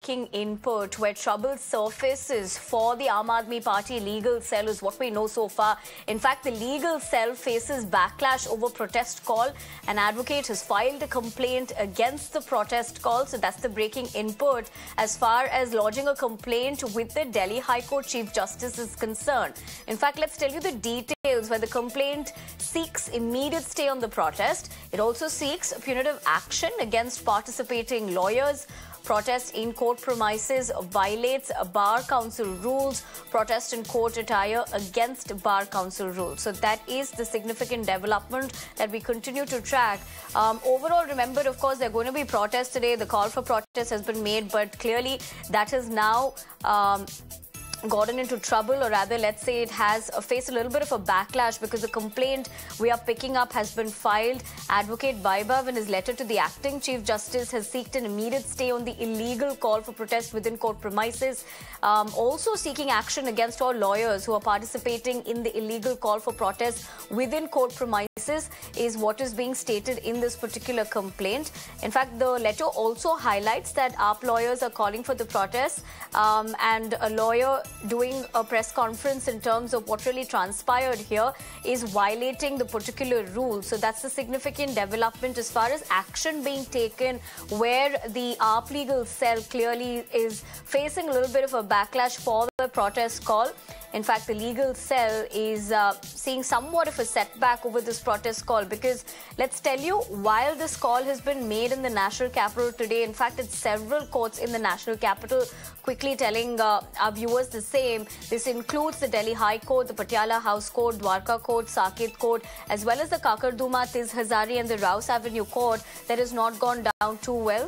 breaking input where trouble surfaces for the Aam Aadmi Party legal cell is what we know so far. In fact, the legal cell faces backlash over protest call. An advocate has filed a complaint against the protest call. So that's the breaking input as far as lodging a complaint with the Delhi High Court Chief Justice is concerned. In fact, let's tell you the details where the complaint seeks immediate stay on the protest. It also seeks punitive action against participating lawyers. Protest in court premises violates Bar Council rules. Protest in court attire against Bar Council rules. So that is the significant development that we continue to track. Overall, remember, of course, there are going to be protests today. The call for protest has been made, but clearly that has now gotten into trouble, or rather, let's say it has faced a little bit of a backlash because the complaint we are picking up has been filed. Advocate Vaibhav, in his letter to the acting Chief Justice, has sought an immediate stay on the illegal call for protest within court premises. Also seeking action against all lawyers who are participating in the illegal call for protest within court premises is what is being stated in this particular complaint. In fact, the letter also highlights that AAP lawyers are calling for the protest, and a lawyer doing a press conference in terms of what really transpired here is violating the particular rule. So that's a significant development as far as action being taken, where the AAP legal cell clearly is facing a little bit of a backlash for the protest call. In fact, the legal cell is seeing somewhat of a setback over this protest call because, let's tell you, while this call has been made in the national capital today, in fact, it's several courts in the national capital, quickly telling our viewers the same. This includes the Delhi High Court, the Patiala House Court, Dwarka Court, Saket Court, as well as the Karkardoona, Tis Hazari and the Rouse Avenue Court that has not gone down too well.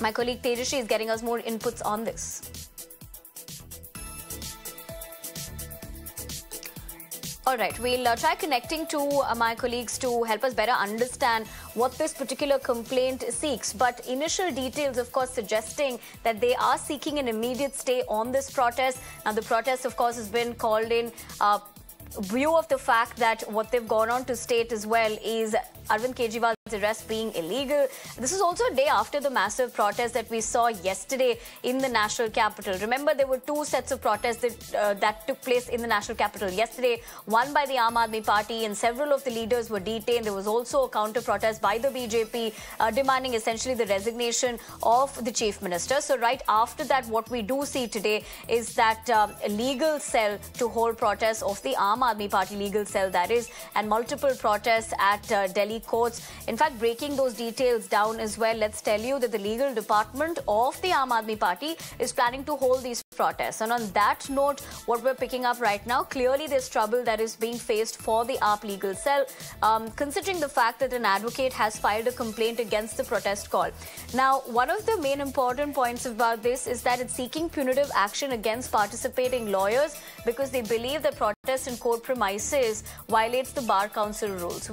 My colleague Tejashi is getting us more inputs on this. All right, we'll try connecting to my colleagues to help us better understand what this particular complaint seeks. But initial details, of course, suggesting that they are seeking an immediate stay on this protest. Now, the protest, of course, has been called in view of the fact that what they've gone on to state as well is Arvind Kejriwal's arrest being illegal. This is also a day after the massive protest that we saw yesterday in the national capital. Remember, there were two sets of protests that took place in the national capital yesterday. One by the Aam Aadmi Party, and several of the leaders were detained. There was also a counter-protest by the BJP demanding essentially the resignation of the Chief Minister. So right after that, what we do see today is that a legal cell to hold protests of the Aam Aadmi Party legal cell, that is, and multiple protests at Delhi courts. In fact, breaking those details down as well, let's tell you that the legal department of the Aam Aadmi Party is planning to hold these protests. And on that note, what we're picking up right now, clearly there's trouble that is being faced for the AAP legal cell, considering the fact that an advocate has filed a complaint against the protest call. Now, one of the main important points about this is that it's seeking punitive action against participating lawyers because they believe that protest in court premises violates the Bar Council rules.